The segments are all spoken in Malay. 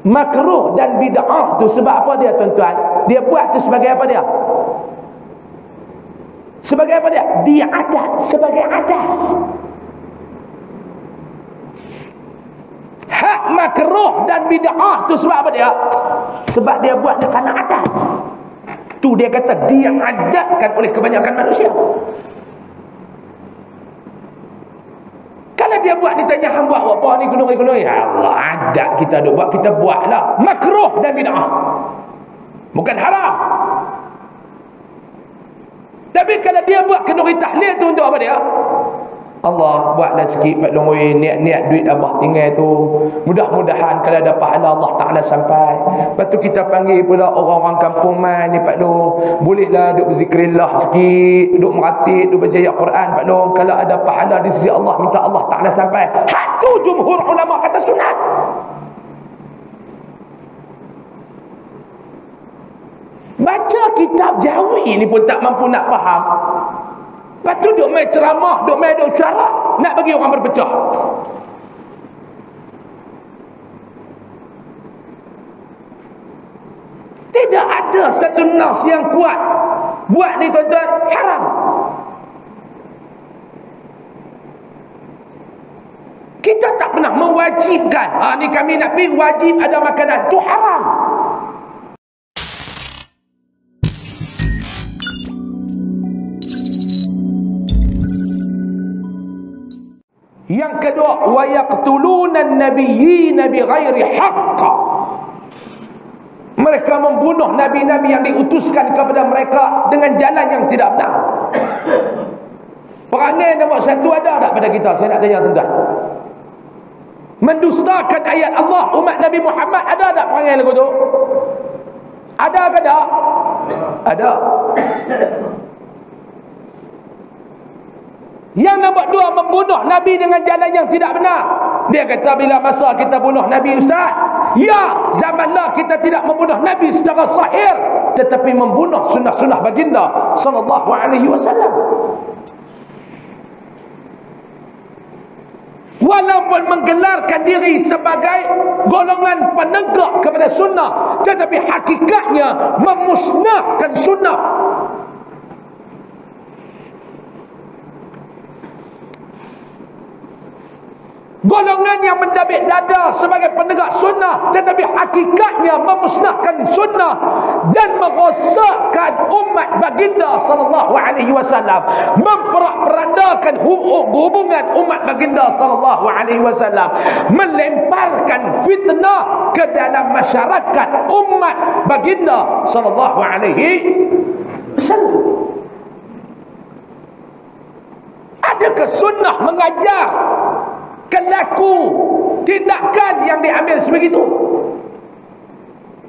Makruh dan bid'ah tu sebab apa dia tuan-tuan? Dia buat tu sebagai apa dia? Sebagai apa dia? Dia adat, sebagai adat. Hak makruh dan bid'ah tu sebab apa dia? Sebab dia buat dia kerana adat. Tu dia kata dia adatkan oleh kebanyakan manusia. Kalau dia buat, ditanya hang buat apa ni gunung-gunung, ya Allah, adat kita duk buat, kita buatlah. Makruh dan bid'ah, bukan haram. Tapi kalau dia buat kenduri tahlil tu untuk apa dia? Allah buatlah sikit Pak Long, niat-niat duit abah tinggal tu, mudah-mudahan kalau ada pahala Allah Ta'ala sampai. Lepas tu kita panggil pula orang-orang kampung mai ni Pak Long, bolehlah duk berzikrillah sikit, duk meratib, duk baca ayat Quran Pak Long, kalau ada pahala di sisi Allah, minta Allah Ta'ala sampai. Hak tu jumhur ulama kata sunat. Baca kitab Jawi ni pun tak mampu nak faham. Lepas tu duk main ceramah, duk main duk syarah, nak bagi orang berpecah. Tidak ada satu nas yang kuat buat ni tuan-tuan haram. Kita tak pernah mewajibkan, ni kami nak pergi wajib ada makanan, tu haram. Yang kedua, wa yaqtuluna an-nabiyyina bighairi haqq. Mereka membunuh nabi-nabi yang diutuskan kepada mereka dengan jalan yang tidak benar. Perangai nombor satu ada tak pada kita? Saya nak tanya tuan-tuan. Mendustakan ayat Allah, umat Nabi Muhammad, ada tak perangai lagu tu? Ada ke tak? Ada. Yang nombor dua, membunuh Nabi dengan jalan yang tidak benar. Dia kata bila masa kita bunuh Nabi Ustaz, ya, zamanlah kita tidak membunuh Nabi secara zahir, tetapi membunuh sunnah-sunnah baginda sallallahu alaihi wasallam. Walaupun menggelarkan diri sebagai golongan penegak kepada sunnah, tetapi hakikatnya memusnahkan sunnah. Golongan yang mendabik dada sebagai penegak sunnah, tetapi hakikatnya memusnahkan sunnah dan merosakkan umat baginda sallallahu alaihi wasallam, memperak-perandakan hubungan umat baginda sallallahu alaihi wasallam, melemparkan fitnah ke dalam masyarakat umat baginda sallallahu alaihi wasallam. Adakah sunnah mengajar kelaku tindakan yang diambil sebegitu?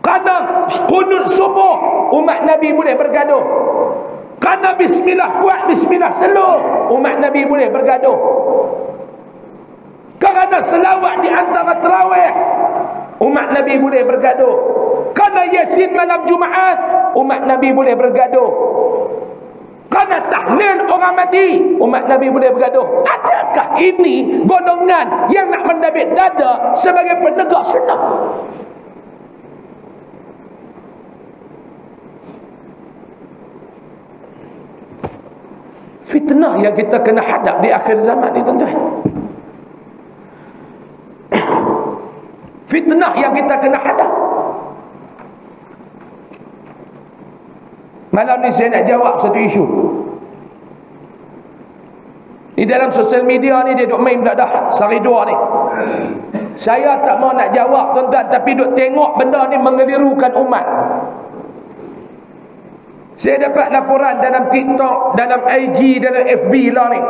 Kerana kunut subuh umat Nabi boleh bergaduh, kerana bismillah kuat, bismillah slow umat Nabi boleh bergaduh, kerana selawat di antara tarawih umat Nabi boleh bergaduh, kerana yasin malam Jumaat umat Nabi boleh bergaduh, kerana tahlil orang mati umat Nabi boleh bergaduh. Adakah ini golongan yang nak mendabik dada sebagai penegak sunnah? Fitnah yang kita kena hadap di akhir zaman ni tuan-tuan. Fitnah yang kita kena hadap. Malam ni saya nak jawab satu isu. Di dalam sosial media ni dia duk main dah sehari dua ni. Saya tak mau nak jawab tuan-tuan, tapi duk tengok benda ni mengelirukan umat. Saya dapat laporan dalam TikTok, dalam IG, dalam FB lah ni.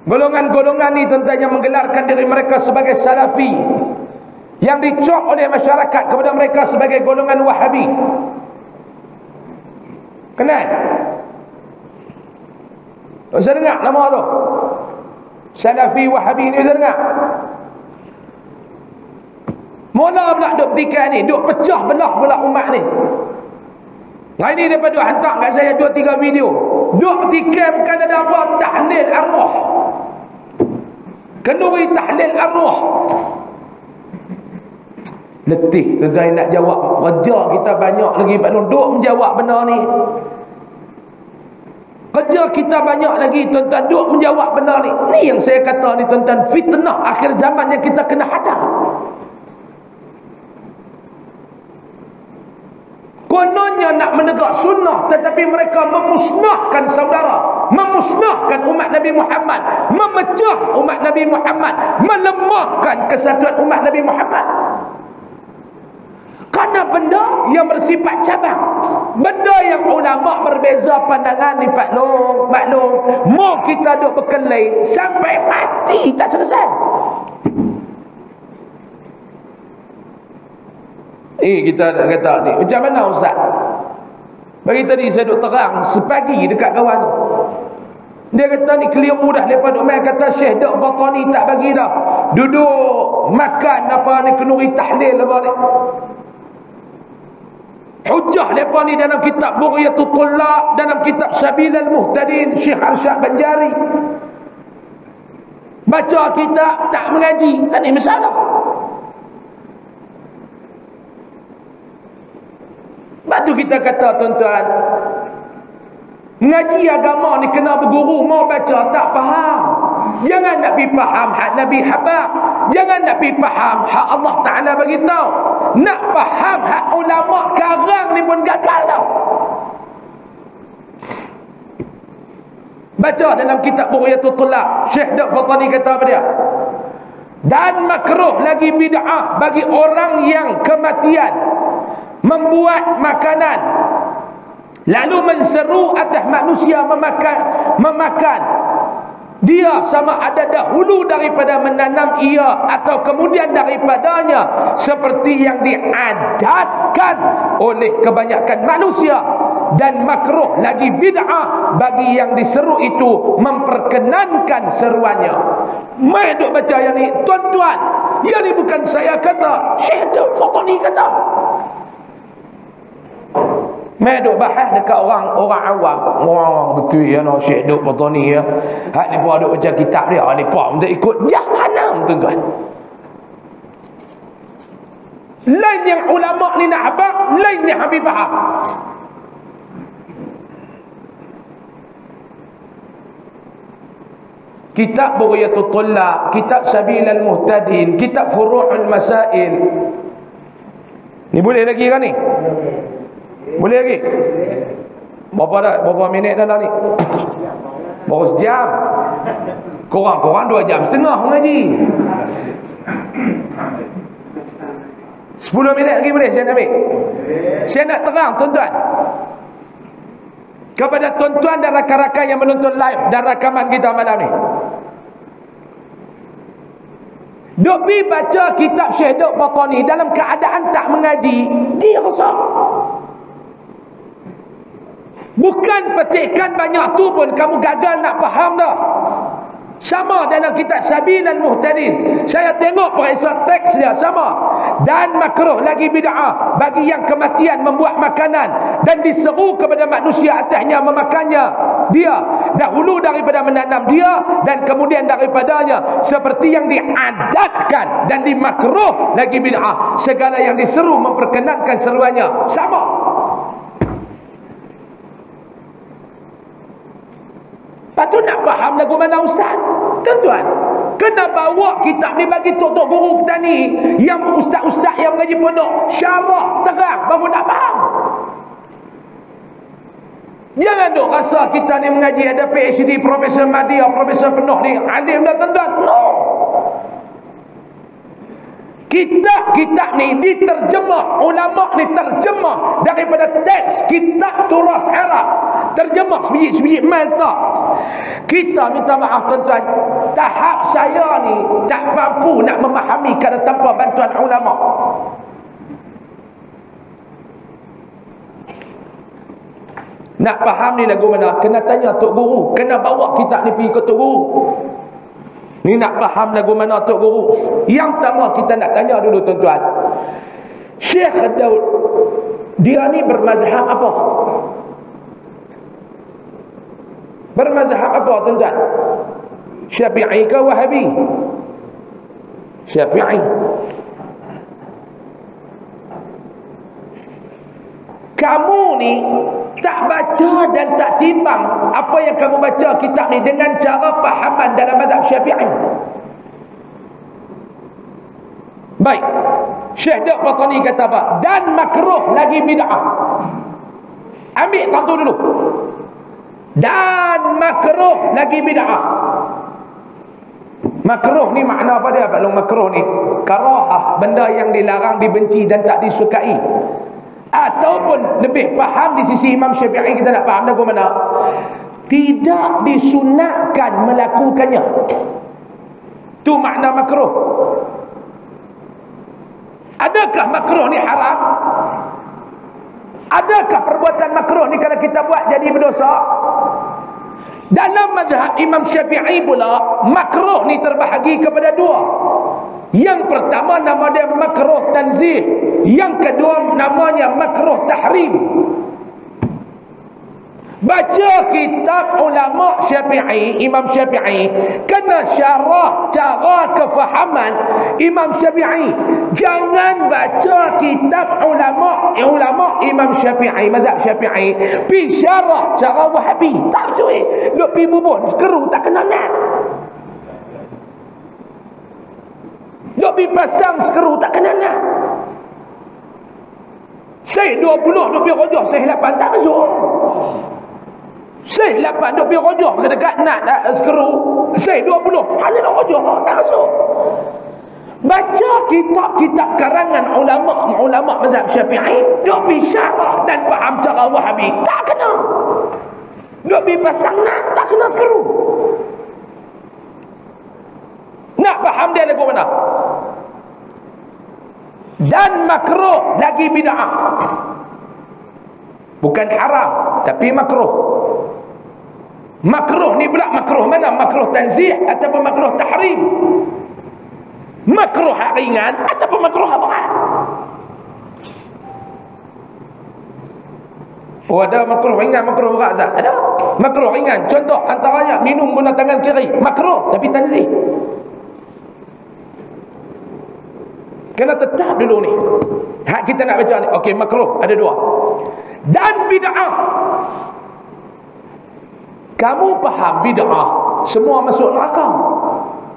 Golongan-golongan ni tuan-tuan yang menggelarkan diri mereka sebagai Salafi, yang dicop oleh masyarakat kepada mereka sebagai golongan Wahabi. Kenal? Saya dengar nama tu, Salafi Wahabi ni, saya dengar. Mula pula duk petikan ni, duk pecah belah pula umat ni. Hari ni dia duk hantar kat saya 2-3 video. Duk petikan bukan ada apa, tahlil arwah, kenduri tahlil arwah. Letih tuan-tuan nak jawab. Kerja kita banyak lagi Pak Long duk menjawab benda ni. Kerja kita banyak lagi tuan-tuan duk menjawab benda ni. Ni yang saya kata ni tuan-tuan, fitnah akhir zaman yang kita kena hadap. Kononnya nak menegak sunnah, tetapi mereka memusnahkan saudara, memusnahkan umat Nabi Muhammad, memecah umat Nabi Muhammad, melemahkan kesatuan umat Nabi Muhammad. Kerana benda yang bersifat cabang, benda yang ulama berbeza pandangan ni Pak Long, maklum, mau kita duk berkelahi sampai mati tak selesai. Kita kata ni macam mana ustaz? Bagi tadi saya duk terang sepagi dekat kawan tu. Dia kata ni keliru dah. Lepas duk main kata Syekh Dok Fatani tak bagi dah. Duduk makan apa ni kenduri tahlil apa ni. Hujah lepas ni dalam kitab Bughyatul Tullab, dalam kitab Sabilal Muhtadin Syekh Arsyad Banjari. Baca kitab tak mengaji, kan ini masalah. Sebab tu kita kata tuan-tuan, mengaji agama ni kena berguru, mau baca tak faham. Jangan nak pergi faham hak Nabi habaq. Jangan nak pergi faham hak Allah Ta'ala bagi tahu. Nak faham hak ulama karang ni pun gagal tau. Baca dalam kitab Bughyatul Tullab, Syekh Dok Fatani kata apa dia? Dan makruh lagi bid'ah bagi orang yang kematian membuat makanan lalu menseru atas manusia memakan dia, sama ada dahulu daripada menanam ia atau kemudian daripadanya, seperti yang diadatkan oleh kebanyakan manusia. Dan makruh lagi bid'ah bagi yang diseru itu memperkenankan seruannya. Mai duk baca yang ni tuan-tuan, yang ni bukan saya kata, Syekh Dok Fatani kata. Mai duk bahas dekat orang awam. Wah, betul ya no Syekh Dok Fatani ya. Hak ni pun duk baca kitab dia, ni pun untuk ikut jahanam tuan-tuan. Lain yang ulama ni nak habaq, lain yang habis faham. Kitab Bughyatul Tullab, kitab Sabilal Muhtadin, kitab Furu'ul Masail. Ni boleh lagi kan ni? Boleh lagi? Berapa minit dah ni? Baru sejam. Korang 2 jam setengah mengaji. 10 minit lagi boleh saya nak ambil? Saya nak terang tuan-tuan kepada tuan-tuan dan rakan-rakan yang menonton live dan rakaman kita malam ni. Dok pergi baca kitab Syekh Dok Fatani dalam keadaan tak mengaji, dia rosak. Bukan petikan banyak tu pun kamu gagal nak faham dah. Sama dalam kitab Sabilal Muhtadin, saya tengok periksa teks dia sama. Dan makruh lagi bid'ah bagi yang kematian membuat makanan dan diseru kepada manusia atasnya memakannya dia, dahulu daripada menanam dia dan kemudian daripadanya, seperti yang diadatkan. Dan dimakruh lagi bid'ah segala yang diseru memperkenankan seruannya. Sama. Lepas tu nak faham lagu mana ustaz? Tuan-tuan, kena bawa kitab ni bagi tok-tok guru petani, yang ustaz-ustaz yang mengaji pondok syarah terang baru nak faham. Jangan duk rasa kita ni mengaji ada PhD, Profesor Madya, Profesor penuh ni alim dah tuan-tuan. No. Kitab-kitab ni diterjemah, ulama ni terjemah daripada teks kitab turas Arab, terjemah sebiji-sebiji mal tak. Kita minta maaf tuan-tuan, tahap saya ni tak mampu nak memahami kerana tanpa bantuan ulama. Nak faham ni lagu mana, kena tanya tok guru, kena bawa kitab ni pergi ke tok guru. Ni nak faham lagu mana tok guru. Yang pertama kita nak tanya dulu tuan-tuan, Syekh Daud dia ni bermazhab apa? Bermazhab apa tuan-tuan? Syafi'i ke Wahabi? Syafi'i. kamu ni tak baca dan tak timbang apa yang kamu baca kitab ni dengan cara fahaman dalam mazhab Syafi'i. Baik, Syekh Dawud Batani kata apa? Dan makruh lagi bid'ah. Ambil satu dulu. Dan makruh lagi bid'ah. Makruh ni makna apa dia? Pak Long, makruh ni karahah, benda yang dilarang, dibenci dan tak disukai. Ataupun lebih faham di sisi Imam Syafi'i, kita nak faham lagu mana? Tidak disunatkan melakukannya. Tu makna makruh. Adakah makruh ni haram? Adakah perbuatan makruh ni kalau kita buat jadi berdosa? Dalam mazhab Imam Syafi'i pula, makruh ni terbahagi kepada dua. Yang pertama nama dia makruh tanzih, yang kedua namanya makruh tahrim. Baca kitab ulama Syafi'i, Imam Syafi'i, kena syarah cara kefahaman Imam Syafi'i. Jangan baca kitab ulama Imam Syafi'i, mazhab Syafi'i, pi syarah cara Wahabi. Tak betul. Duk pi bubuh keru tak kena nak. Duk pi pasang skru tak kena nak. Syekh 20 duk pi rojah, Syekh 8 tak masuk. Syekh 8 duk pergi rojah ke dekat nak skru. Syekh 20 hanya nak rojah, tak masuk. Baca kitab-kitab karangan ulama mazhab Syafi'i, duk pergi syarah dan faham cara Wahabi, tak kena. Duk pergi pasang nak, tak kena skru. Nak faham dia lagu mana? Dan makruh lagi bid'ah. Bukan haram, tapi makruh. Makruh ni pula makruh mana? Makruh tanzih ataupun makruh tahrim? Makruh ringan ataupun makruh berat? Oh, ada makruh ringan, makruh berat, Zat? Ada. Makruh ringan, contoh antaranya minum guna tangan kiri, makruh tapi tanzih. Kena tetap dulu ni. Hak kita nak baca ni. Okey, makruh ada dua. Dan bid'ah. Kamu faham bid'ah, semua masuk neraka.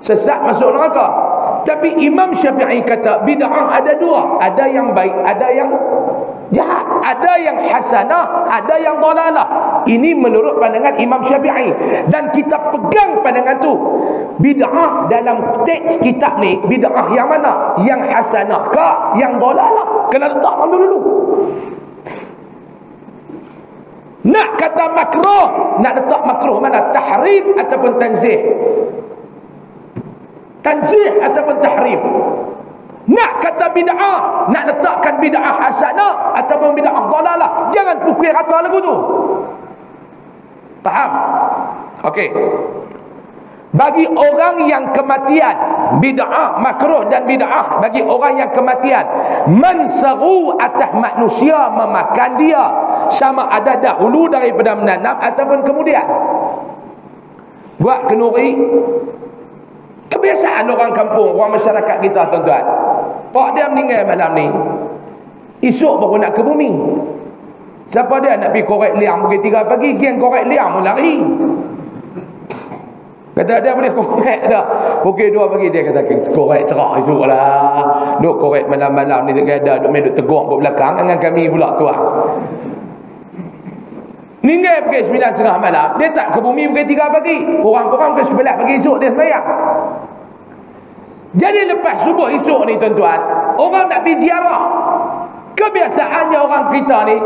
Sesat masuk neraka. Tapi Imam Syafi'i kata bid'ah ada dua. Ada yang baik, ada yang jahat. Ada yang hasanah, ada yang dalalah. Ini menurut pandangan Imam Syafi'i. Dan kita pegang pandangan tu. Bid'ah dalam teks kitab ni, bid'ah yang mana? Yang hasanah ke yang dalalah? Kena letak dulu. Nak kata makruh, nak letak makruh mana? Tahrim ataupun tanzih? Tanzih ataupun tahrim? Nak kata bid'ah, nak letakkan bid'ah hasanah ataupun bid'ah dalalah? Jangan pukul rata lagu tu. Faham? Okey. Bagi orang yang kematian, bid'ah makruh dan bid'ah bagi orang yang kematian, menseru atas manusia memakan dia, sama ada dahulu daripada menanam ataupun kemudian. Buat kenuri, kebiasaan orang kampung, orang masyarakat kita, tuan-tuan. Pak dia meninggal malam ni, esok baru nak ke bumi. Siapa dia nak pergi korek liang pukul 3 pagi, geng korek liang pun lari. Kata dia boleh korek dah pukul 2 pagi, dia kata korek cerah esok lah. Duk korek malam-malam ni tak ada, duk main duk tegur kat belakang dengan kami pula tuan. Meninggal pukul 9.30 malam, dia tak ke bumi pukul 3 pagi. Korang-korang pukul 11 pagi esok dia sembahyang. Jadi lepas subuh esok ni tuan-tuan, orang nak pergi ziarah. Kebiasaannya orang kita ni,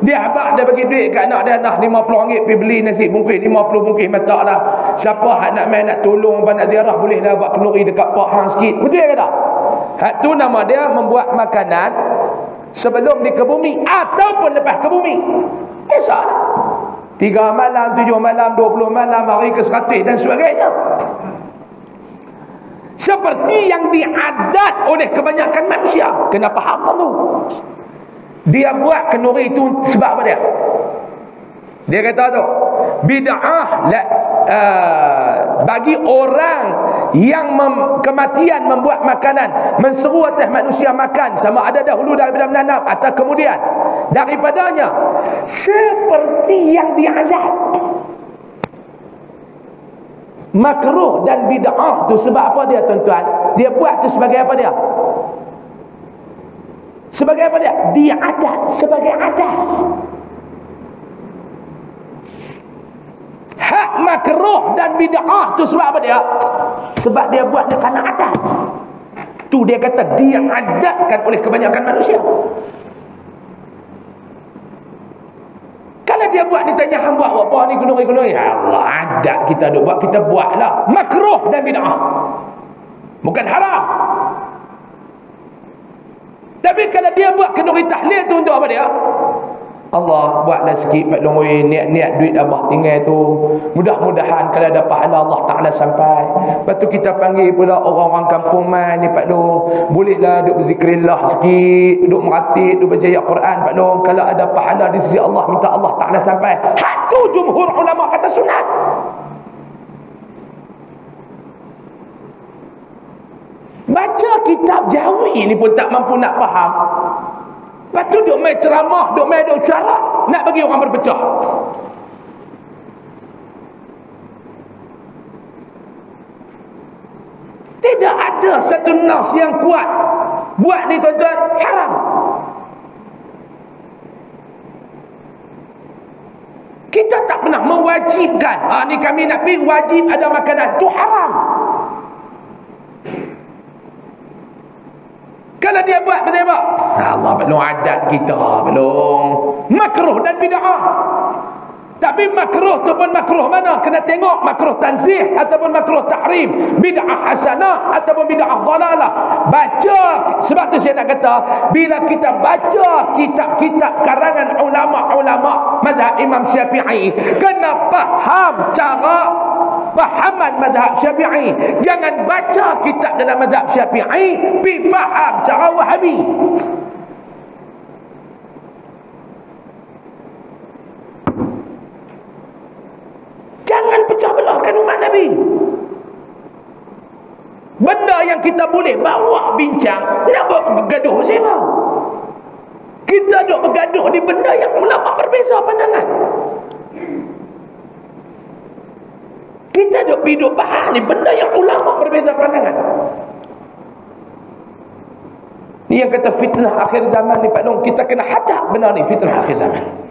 dia abang dia bagi duit kat anak dia, nak RM50 pergi beli nasi bungkus, 50 bungkus matak lah. Siapa nak main nak tolong, nak ziarah, boleh lah buat kenduri dekat Pak Hang sikit. Betul ke tak? Hak tu nama dia membuat makanan sebelum dia ke bumi ataupun lepas ke bumi. Biasa lah. 3 malam, 7 malam, 20 malam, hari ke-100 dan sebagainya. Seperti yang diadat oleh kebanyakan manusia. Kena faham tu. Dia buat kenduri itu sebab apa dia? Dia kata tu, bid'ah bagi orang yang kematian membuat makanan, menseru atas manusia makan, sama ada dahulu daripada menanam atau kemudian daripadanya, seperti yang diadat. Makruh dan bid'ah tu sebab apa dia, tuan-tuan? Dia buat tu sebagai apa dia? Sebagai apa dia? Dia adat, sebagai adat. Hak makruh dan bid'ah tu sebab apa dia? Sebab dia buat dia kerana adat. Tu dia kata dia adatkan oleh kebanyakan manusia. Kalau dia buat, dia tanya hang buat apa ni gunung-gunung? Ya Allah, adat kita duk buat, kita buatlah. Makruh dan bid'ah. Bukan haram. Tapi kalau dia buat kenduri tahlil tu untuk apa dia? Allah buatlah sikit Pak Long, niat-niat duit abah tinggal tu, mudah-mudahan kalau ada pahala Allah Ta'ala sampai. Lepas tu kita panggil pula orang-orang kampung mai ni Pak Long, bolehlah duk berzikrillah sikit, duk meratib, duk baca ayat Quran Pak Long. Kalau ada pahala di sisi Allah, minta Allah Ta'ala sampai. Hak tu jumhur ulama kata sunat. Baca kitab Jawi ni pun tak mampu nak faham. Lepas tu duk main ceramah, duk main duk syarak, nak bagi orang berpecah. Tidak ada satu nas yang kuat buat ni tuan-tuan haram. Kita tak pernah mewajibkan, ni kami nak pergi wajib ada makanan, tu haram. Kalau dia buat betul apa? Allah, belum adat kita, belum. Makruh dan bid'ah. Tapi makruh tu pun makruh mana? Kena tengok makruh tanzih ataupun makruh tahrim, bid'ah hasanah ataupun bid'ah dhalalah. Baca, sebab tu saya nak kata, bila kita baca kitab-kitab karangan ulama-ulama mazhab Imam Syafi'i, kena faham cara fahaman mazhab Syafi'i. Jangan baca kitab dalam mazhab Syafi'i pi faham cara Wahabi. Jangan pecah belahkan umat Nabi. Benda yang kita boleh bawa bincang, nak bergaduh siapa? Kita duk bergaduh di benda yang ulama berbeza pandangan. Kita duk hidup bahas ni benda yang ulama berbeza pandangan. Ni yang kata fitnah akhir zaman ni Pak Long, kita kena hadap benda ni, fitnah akhir zaman.